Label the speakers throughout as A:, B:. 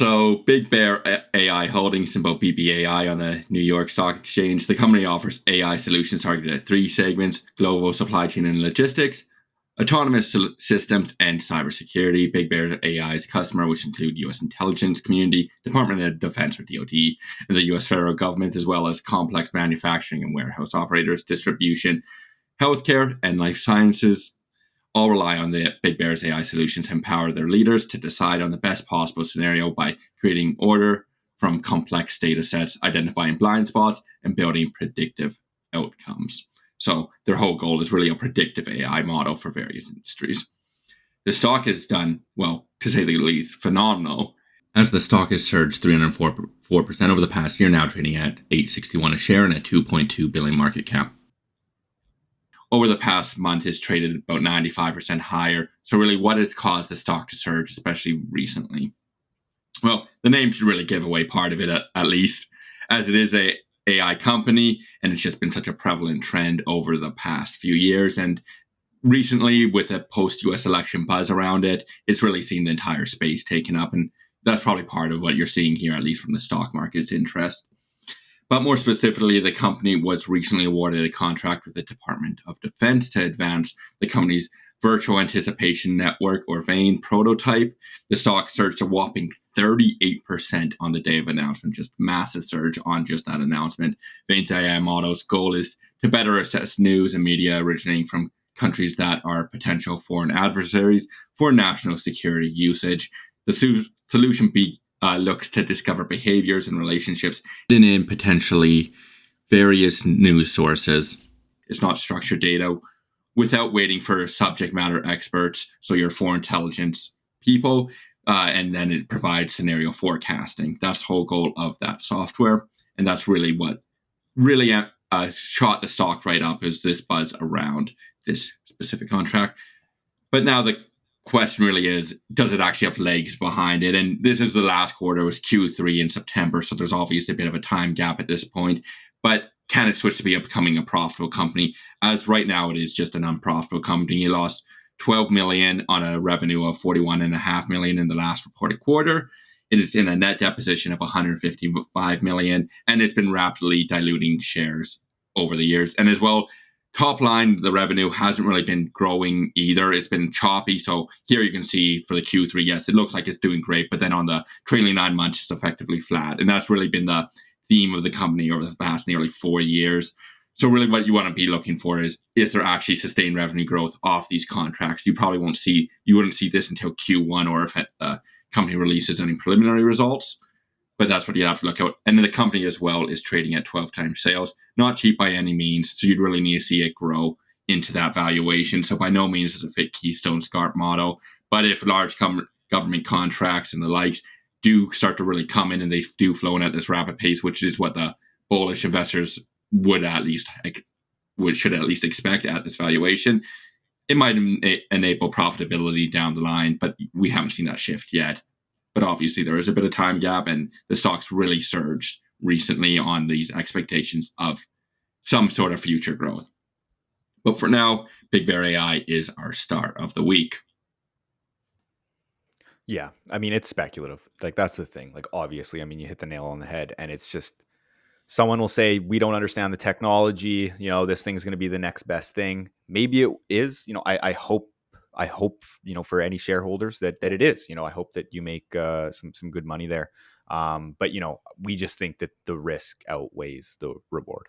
A: So Bigbear.ai holding symbol BBAI on the New York Stock Exchange. The company offers AI solutions targeted at three segments: global supply chain and logistics, autonomous systems, and cybersecurity. Bigbear.ai's customer, which include U.S. intelligence community, Department of Defense or DoD, and the U.S. federal government, as well as complex manufacturing and warehouse operators, distribution, healthcare, and life sciences, all rely on the Big Bear's AI solutions to empower their leaders to decide on the best possible scenario by creating order from complex data sets, identifying blind spots, and building predictive outcomes. So their whole goal is really a predictive AI model for various industries. The stock has done, well, to say the least, phenomenal, as the stock has surged 304% over the past year, now trading at $8.61 a share and a $2.2 billion market cap. Over the past month, it's traded about 95% higher. So really, what has caused the stock to surge, especially recently? Well, the name should really give away part of it, at least, as it is a AI company, and it's just been such a prevalent trend over the past few years. And recently, with a post-US election buzz around it, it's really seen the entire space taken up. And that's probably part of what you're seeing here, at least from the stock market's interest. But more specifically, the company was recently awarded a contract with the Department of Defense to advance the company's Virtual Anticipation Network, or VANE, prototype. The stock surged a whopping 38% on the day of announcement, just massive surge on just that announcement. VANE's AI model's goal is to better assess news and media originating from countries that are potential foreign adversaries for national security usage. The solution looks to discover behaviors and relationships hidden in potentially various news sources. It's not structured data without waiting for subject matter experts, so your foreign intelligence people, and then it provides scenario forecasting. That's the whole goal of that software, and that's really what really shot the stock right up, is this buzz around this specific contract. But now the question really is, does it actually have legs behind it? And this is the last quarter, it was Q3 in September, so there's obviously a bit of a time gap at this point. But can it switch to becoming a profitable company? As right now, it is just an unprofitable company. It lost $12 million on a revenue of $41.5 million in the last reported quarter. It is in a net debt position of $155 million, and it's been rapidly diluting shares over the years. And as well, top line, the revenue hasn't really been growing either. It's been choppy. So here you can see for the Q3, yes, it looks like it's doing great, but then on the trailing 9 months, it's effectively flat. And that's really been the theme of the company over the past nearly 4 years. So really what you want to be looking for is there actually sustained revenue growth off these contracts? You wouldn't see this until Q1, or if the company releases any preliminary results. But that's what you have to look at. And then the company as well is trading at 12 times sales. Not cheap by any means. So you'd really need to see it grow into that valuation. So by no means does it fit Keystone SCARP model. But if large government contracts and the likes do start to really come in, and they do flow in at this rapid pace, which is what the bullish investors should at least expect at this valuation, it might enable profitability down the line. But we haven't seen that shift yet. But obviously there is a bit of time gap, and the stock's really surged recently on these expectations of some sort of future growth. But for now, Bigbear.ai is our star of the week.
B: Yeah, I mean, it's speculative. Like, that's the thing. Like, obviously, I mean, you hit the nail on the head, and it's just, someone will say, we don't understand the technology. This thing's going to be the next best thing. Maybe it is. I hope, for any shareholders that it is. I hope that you make some good money there. But we just think that the risk outweighs the reward.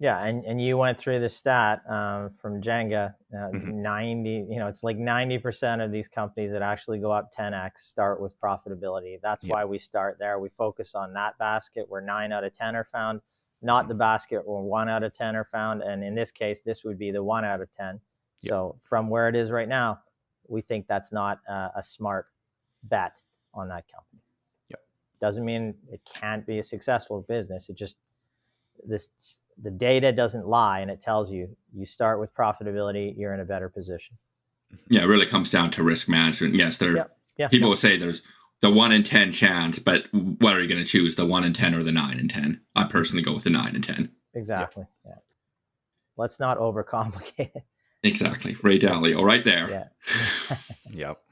C: Yeah, and you went through the stat from Jenga. 90, it's like 90% of these companies that actually go up 10x start with profitability. That's why we start there. We focus on that basket where 9 out of 10 are found, not the basket where 1 out of 10 are found. And in this case, this would be the 1 out of 10. So from where it is right now, we think that's not a smart bet on that company. Doesn't mean it can't be a successful business. It just, the data doesn't lie, and it tells you start with profitability, you're in a better position. Yeah,
A: it really comes down to risk management. Yes, people will say there's the 1 in 10 chance, but what are you going to choose, the 1 in 10 or the 9 in 10? I personally go with the 9 in 10.
C: Exactly. Yeah. Let's not overcomplicate it.
A: Exactly. Ray Dalio right there.
C: Yeah.
B: Yep.